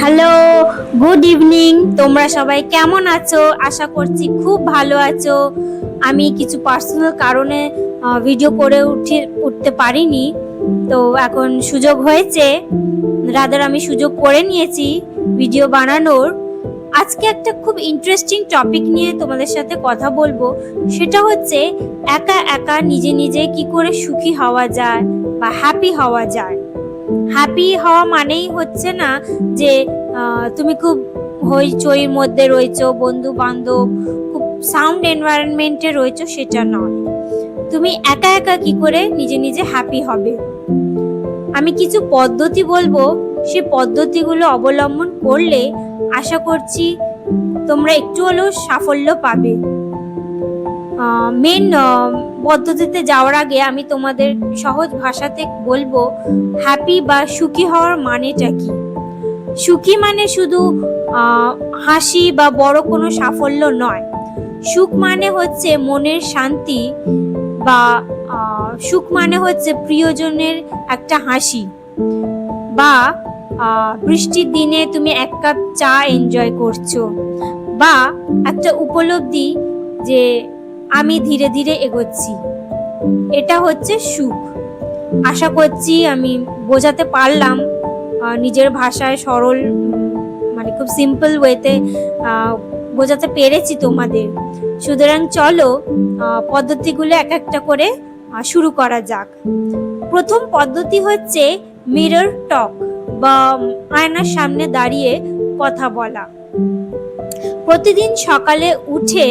Hello, good evening. তোমরা সবাই কেমন আছো? আশা করছি খুব ভালো আছো। আমি কিছু পার্সোনাল কারণে ভিডিও করে উঠতে পারিনি, তো এখন সুযোগ হয়েছে, আমি সুযোগ করে নিয়েছি ভিডিও বানানোর। আজকে একটা খুব ইন্টারেস্টিং টপিক নিয়ে তোমাদের সাথে কথা বলবো। সেটা হচ্ছে একা একা নিজে নিজে কি করে সুখী হওয়া যায় বা হ্যাপি হওয়া যায়। হ্যাপি হওয়া মানেই হচ্ছে না যে তুমি খুব হইচইর মধ্যে রয়েছো, বন্ধু বান্ধব খুব সাউন্ড এনভায়রনমেন্টে রয়েছো, সেটা নয়। তুমি একা একা কি করে নিজে নিজে হ্যাপি হবে। আমি কিছু পদ্ধতি বলবো, সেই পদ্ধতিগুলো অবলম্বন করলে আশা করছি তোমরা একটু হলেও সাফল্য পাবে। মেন পদ্ধতিতে যাওয়ার আগে আমি তোমাদের সহজ ভাষাতে বলবো, হ্যাপি বা সুখী হওয়ার মানেটা কি। সুখী মানে শুধু হাসি বা বড় কোনো সাফল্য নয়। সুখ মানে হচ্ছে মনের শান্তি, বা সুখ মানে হচ্ছে প্রিয়জনের একটা হাসি, বা বৃষ্টির দিনে তুমি এক কাপ চা এনজয় করছো, বা একটা উপলব্ধি যে আমি ধীরে ধীরে এগোচ্ছি, এটা হচ্ছে সুখ। আশা করছি আমি বোঝাতে পারলাম নিজের ভাষায়, সরল মানে খুব সিম্পল ওয়েতে বোঝাতে পেরেছি তোমাদের। সুতরাং চলো পদ্ধতিগুলো এক একটা করে শুরু করা যাক। প্রথম পদ্ধতি হচ্ছে মিরর টক, বা আয়নার সামনে দাঁড়িয়ে কথা বলা। প্রতিদিন সকালে উঠে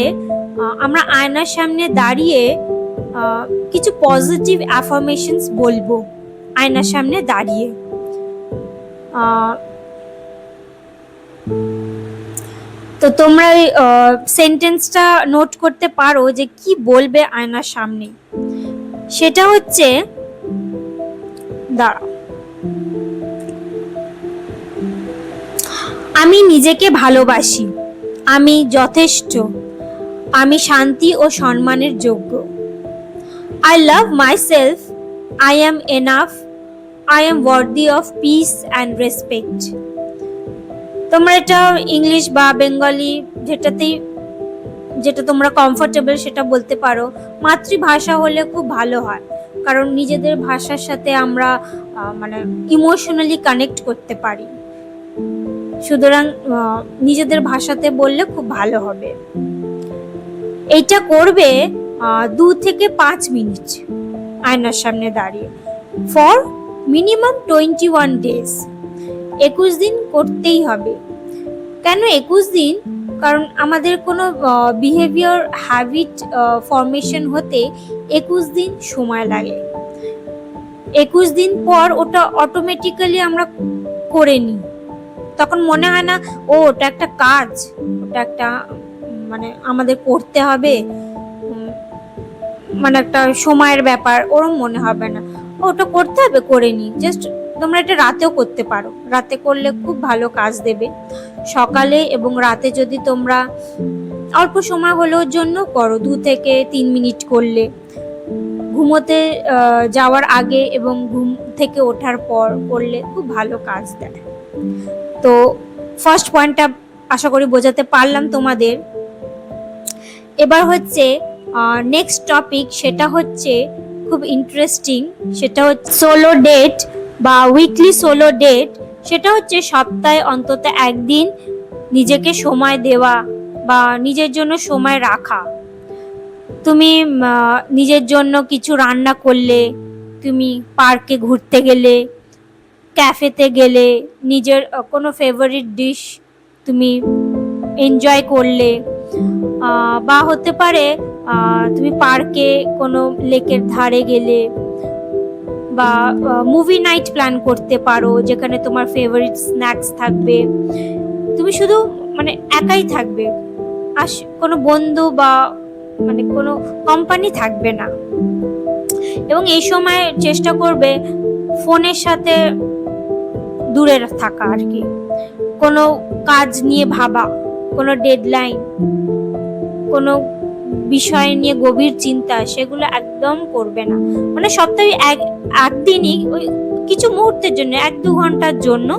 আমরা আয়নার সামনে দাঁড়িয়ে কিছু পজিটিভ অ্যাফার্মেশনস বলবো। আয়নার সামনে দাঁড়িয়ে তো তোমরা ওই সেন্টেন্সটা নোট করতে পারো যে কি বলবে আয়নার সামনে। সেটা হচ্ছে, দাঁড়াও, আমি নিজেকে ভালোবাসি, আমি যথেষ্ট, আমি শান্তি ও সম্মানের যোগ্য। I love myself, I am enough, I am worthy of peace and respect. তোমরা এটা ইংলিশ বা বেঙ্গলি যেটা তোমরা কমফোর্টেবল সেটা বলতে পারো। মাতৃভাষা হলে খুব ভালো হয়, কারণ নিজেদের ভাষার সাথে আমরা মানে ইমোশনালি কানেক্ট করতে পারি। সুতরাং নিজেদের ভাষাতে বললে খুব ভালো হবে। এইটা করবে 2 থেকে 5 মিনিট আয়নার সামনে দাঁড়িয়ে, ফর মিনিমাম 21 ডেজ। 21 দিন করতেই হবে। কেন 21 দিন? কারণ আমাদের কোনো বিহেভিয়ার হ্যাবিট ফরমেশন হতে 21 দিন সময় লাগে। 21 দিন পর ওটা অটোমেটিক্যালি আমরা করে নিই। তখন মনে হয় না ওটা একটা কাজ, ওটা একটা মানে আমাদের করতে হবে, মানে একটা সময়ের ব্যাপার, ওরম মনে হবে না। ওটা করতে হবে, করে নি। জাস্ট তোমরা এটা রাতেও করতে পারো, রাতে করলে খুব ভালো কাজ দেবে। সকালে এবং রাতে যদি তোমরা অল্প সময় হলেও জন্য করো, 2 থেকে 3 মিনিট করলে, ঘুমোতে যাওয়ার আগে এবং ঘুম থেকে ওঠার পর করলে খুব ভালো কাজ দেয়। তো ফার্স্ট পয়েন্টটা আশা করি বোঝাতে পারলাম তোমাদের। এবার হচ্ছে নেক্সট টপিক, সেটা হচ্ছে খুব ইন্টারেস্টিং। সেটা হচ্ছে সোলো ডেট বা উইকলি সোলো ডেট। সেটা হচ্ছে সপ্তাহে অন্তত একদিন নিজেকে সময় দেওয়া বা নিজের জন্য সময় রাখা। তুমি নিজের জন্য কিছু রান্না করলে, তুমি পার্কে ঘুরতে গেলে, ক্যাফেতে গেলে, নিজের কোনো ফেভারিট ডিশ তুমি এনজয় করলে, বা হতে পারে তুমি পার্কে কোনো লেকের ধারে গেলে, বা মুভি নাইট প্ল্যান করতে পারো যেখানে তোমার ফেভারিট স্ন্যাক্স থাকবে। তুমি শুধু মানে একাই থাকবে, কোনো বন্ধু বা মানে কোনো কোম্পানি থাকবে না। এবং এই সময় চেষ্টা করবে ফোনের সাথে দূরে থাকা আর কি। কোনো কাজ নিয়ে ভাবা, কোনো ডেডলাইন, কোনো বিষয় নিয়ে গভীর চিন্তা, সেগুলো একদম করবে না। মানে সপ্তাহে একদিনই ওই কিছু মুহূর্তের জন্য, 1-2 ঘন্টার জন্য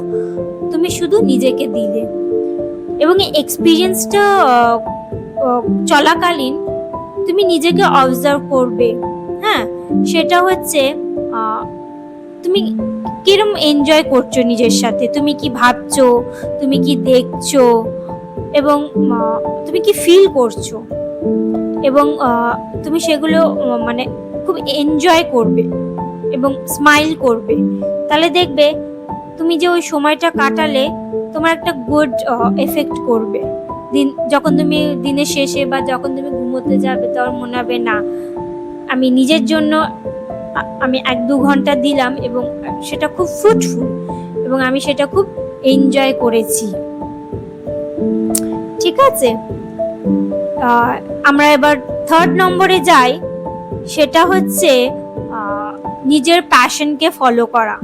তুমি তুমি শুধু নিজেকে দিলে। এবং এই এক্সপিরিয়েন্সটা চলাকালীন তুমি নিজেকে অবজার্ভ করবে। হ্যাঁ, সেটা হচ্ছে তুমি কিরম এনজয় করছো নিজের সাথে, তুমি কি ভাবছো, তুমি কি দেখছো, এবং তুমি কি ফিল করছো, এবং তুমি সেগুলো মানে খুব এনজয় করবে এবং স্মাইল করবে। তাহলে দেখবে তুমি যে ওই সময়টা কাটালে তোমার একটা গুড এফেক্ট করবে। যখন তুমি দিনের শেষে বা যখন তুমি ঘুমোতে যাবে, তখন মনে হবে না, আমি নিজের জন্য আমি 1-2 ঘন্টা দিলাম এবং সেটা খুব ফ্রুটফুল এবং আমি সেটা খুব এনজয় করেছি। ঠিক আছে, আমরা এবার 3rd নম্বরে যাই। সেটা হচ্ছে নিজের প্যাশনকে ফলো করা।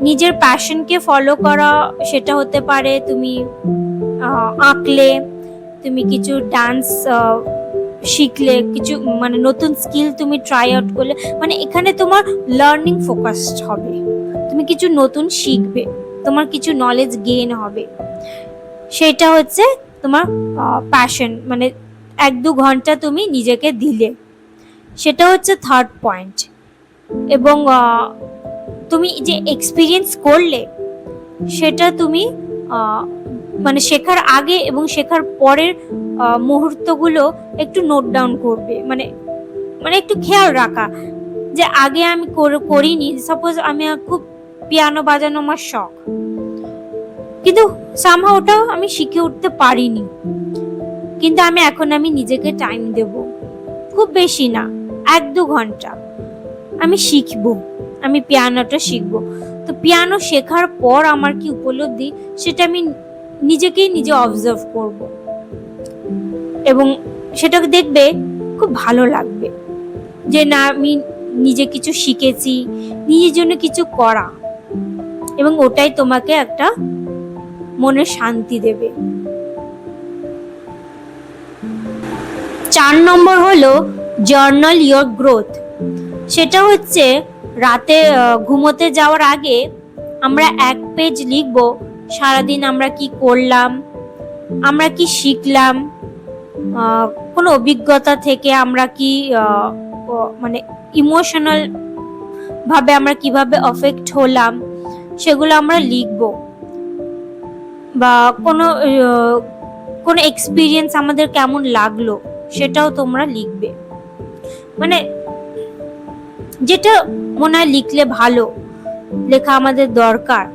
নিজের প্যাশনকে ফলো করা সেটা হতে পারে তুমি আঁকলে, তুমি কিছু ডান্স শিখলে, কিছু মানে নতুন স্কিল তুমি ট্রাই আউট করলে, মানে এখানে তোমার লার্নিং ফোকাসড হবে, তুমি কিছু নতুন শিখবে, তোমার কিছু নলেজ গেইন হবে। সেটা হচ্ছে তোমার প্যাশন, মানে 1-2 ঘন্টা তুমি নিজেকে দিলে, সেটা হচ্ছে 3rd পয়েন্ট। এবং তুমি যে এক্সপিরিয়েন্স করলে সেটা তুমি মানে শেখার আগে এবং শেখার পরের মুহূর্তগুলো একটু নোট ডাউন করবে, মানে মানে একটু খেয়াল রাখা যে আগে আমি করিনি। সাপোজ আমি খুব পিয়ানো বাজানো আমার শখ, কিন্তু সামহাও ওটাও আমি শিখে উঠতে পারিনি, কিন্তু আমি নিজেকে টাইম দেব, খুব বেশি না, 1-2 ঘন্টা আমি শিখবো, আমি পিয়ানোটা শিখবো। তো পিয়ানো শেখার পর আমার কি উপলব্ধি, সেটা আমি নিজেকেই নিজে অবজার্ভ করব এবং সেটাকে দেখবে খুব ভালো লাগবে যে না, আমি নিজে কিছু শিখেছি, নিজের জন্য কিছু করা, এবং ওটাই তোমাকে একটা মনের শান্তি দেবে। 4 নম্বর হলো জার্নাল ইয়োর গ্রোথ। সেটা হচ্ছে রাতে ঘুমোতে যাওয়ার আগে আমরা 1 পেজ লিখবো সারাদিন আমরা কি করলাম, আমরা কি শিখলাম, কোনো অভিজ্ঞতা থেকে আমরা কি মানে ইমোশনাল ভাবে আমরা কিভাবে অফেক্ট হলাম, সেগুলো আমরা লিখবো। বা কোনো এক্সপিরিয়েন্স আমাদের কেমন লাগলো সেটাও তোমরা লিখবে, মানে যেটা মনে হয় লিখলে ভালো, লেখা আমাদের দরকার,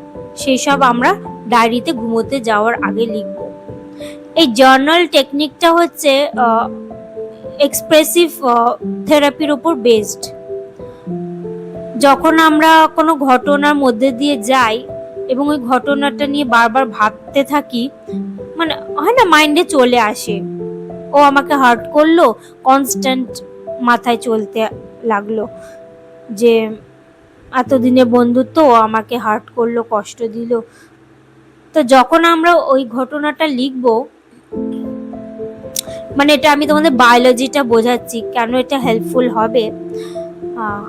সেই সব আমরা ডায়েরিতে ঘুমোতে যাওয়ার আগে লিখব। এই জার্নাল টেকনিকটা হচ্ছে এক্সপ্রেসিভ থেরাপির উপর বেসড। যখন আমরা কোনো ঘটনার মধ্যে দিয়ে যাই এবং ওই ঘটনাটা নিয়ে বারবার ভাবতে থাকি, মানে হয় না, মাইন্ডে চলে আসে, ও আমাকে হার্ট করলো, কনস্ট্যান্ট মাথায় চলতে লাগলো যে এতদিনে বন্ধুত্ব, ও আমাকে হার্ট করলো, কষ্ট দিল। তো যখন আমরা ওই ঘটনাটা লিখবো, মানে এটা আমি তোমাদের বায়োলজিটা বোঝাচ্ছি কেন এটা হেল্পফুল হবে।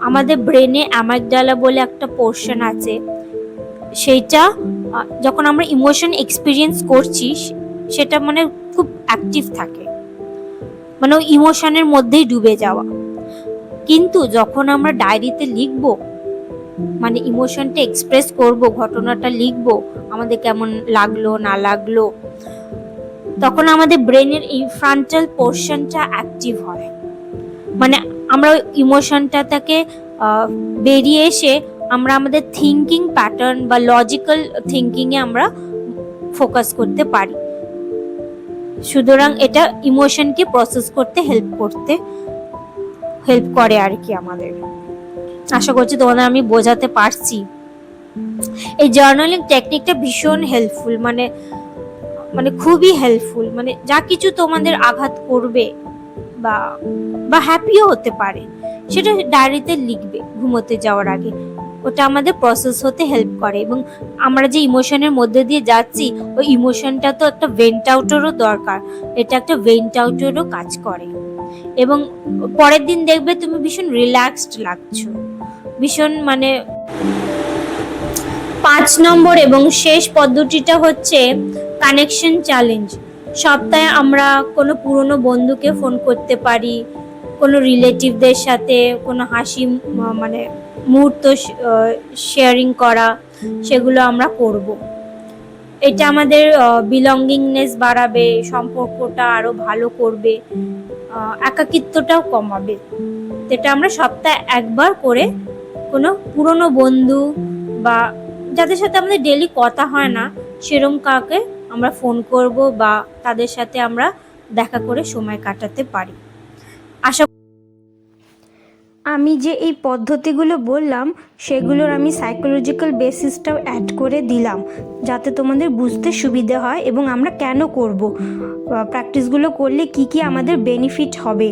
আমাদের ব্রেনে অ্যামাগডালা বলে একটা পোর্শন আছে, সেইটা যখন আমরা ইমোশন এক্সপিরিয়েন্স করছি সেটা মানে খুব অ্যাক্টিভ থাকে, মানে ওই ইমোশনের মধ্যেই ডুবে যাওয়া। কিন্তু যখন আমরা ডায়েরিতে লিখবো, মানে ইমোশনটা এক্সপ্রেস করব, ঘটনাটা লিখবো, আমাদের কেমন লাগলো না লাগলো, তখন আমাদের ব্রেনের এই ফ্রন্টাল পোর্শনটা অ্যাক্টিভ হয়, মানে আমরা ওই ইমোশনটা থেকে বেরিয়ে এসে আমরা আমাদের থিঙ্কিং প্যাটার্ন বা লজিক্যাল থিঙ্কিং এ আমরা ফোকাস করতে পারি। সুতরাং এটা ইমোশনকে প্রসেস করতে হেল্প করে আর কি আমাদের। আশা করছি তোমাদের আমি বোঝাতে পারছি। এই জার্নালিং টেকনিকটা ভীষণ হেল্পফুল, মানে মানে খুবই হেল্পফুল, মানে যা কিছু তোমাদের আঘাত করবে বা হ্যাপিও হতে পারে, সেটা ডায়েরিতে লিখবে ঘুমোতে যাওয়ার আগে, ওটা আমাদের প্রসেস হতে হেল্প করে। এবং আমরা যে ইমোশনের মধ্যে দিয়ে যাচ্ছি, ওই ইমোশনটা তো একটা ভেন্ট আউটেরও দরকার, এটা একটা ভেন্ট আউটেরও কাজ করে। এবং পরের দিন দেখবে তুমি ভীষণ রিল্যাক্সড লাগছো, ভীষণ মানে 5 নম্বর এবং শেষ পদ্ধতিটা হচ্ছে কানেকশন চ্যালেঞ্জ। সপ্তাহে আমরা কোনো পুরনো বন্ধুকে ফোন করতে পারি, কোনো রিলেটিভদের সাথে কোনো হাসি মানে মুহূর্ত শেয়ারিং করা, সেগুলো আমরা করব। এটা আমাদের বিলঙ্গিংনেস বাড়াবে, সম্পর্কটা আরও ভালো করবে, একাকিত্বটাও কমাবে। এটা আমরা সপ্তাহে একবার করে কোনো পুরনো বন্ধু বা যাদের সাথে আমাদের ডেলি কথা হয় না সেরকম কাউকে আমরা ফোন করব বা তাদের সাথে আমরা দেখা করে সময় কাটাতে পারি। আশা আমি যে এই পদ্ধতিগুলো বললাম সেগুলোর আমি সাইকোলজিক্যাল বেসিসটাও অ্যাড করে দিলাম যাতে তোমাদের বুঝতে সুবিধে হয় এবং আমরা কেন করব, প্র্যাকটিসগুলো করলে কি কি আমাদের বেনিফিট হবে।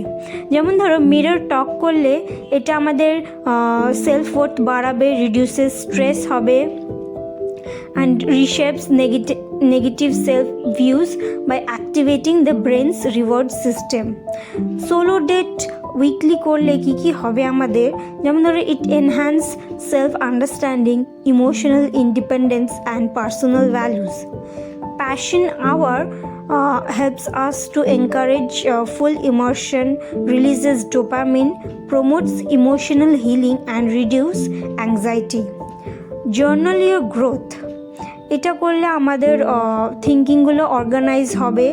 যেমন ধরো মিরর টক করলে এটা আমাদের সেলফ ওয়ার্থ বাড়াবে, রিডিউসেস স্ট্রেস হবে and reshapes negative self-views by activating the brain's reward system. Solo date weekly করলে কি কি হবে আমাদের, যেমন ধরো it enhance self-understanding, emotional independence and personal values. Passion hour helps us to encourage full immersion, releases dopamine, promotes emotional healing and reduce anxiety. Journal your growth. এটা করলে আমাদের থিঙ্কিংগুলো অর্গানাইজ হবে,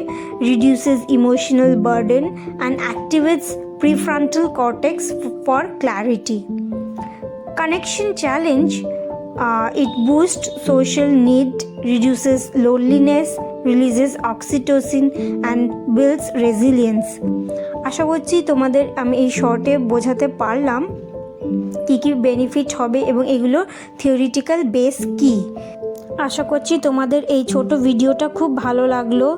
reduces emotional burden and activates prefrontal cortex for clarity. Connection challenge, it boosts social need, reduces loneliness, releases oxytocin and builds resilience. আশা করছি তোমাদের আমি এই শর্টে বোঝাতে পারলাম কী কী বেনিফিট হবে এবং এগুলো থিওরিটিক্যাল বেস কী। আশা করছি তোমাদের এই ছোট ভিডিওটা খুব ভালো লাগলো।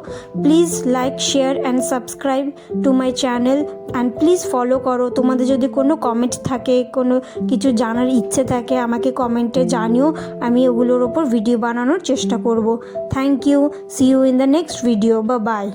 Please like, share and subscribe to my channel and please follow করো। তোমাদের যদি কোনো কমেন্ট থাকে, কোনো কিছু জানার ইচ্ছে থাকে আমাকে কমেন্টে জানিও, আমি ওগুলোর ওপর ভিডিও বানানোর চেষ্টা করব। Thank you, see you in the next video, bye by.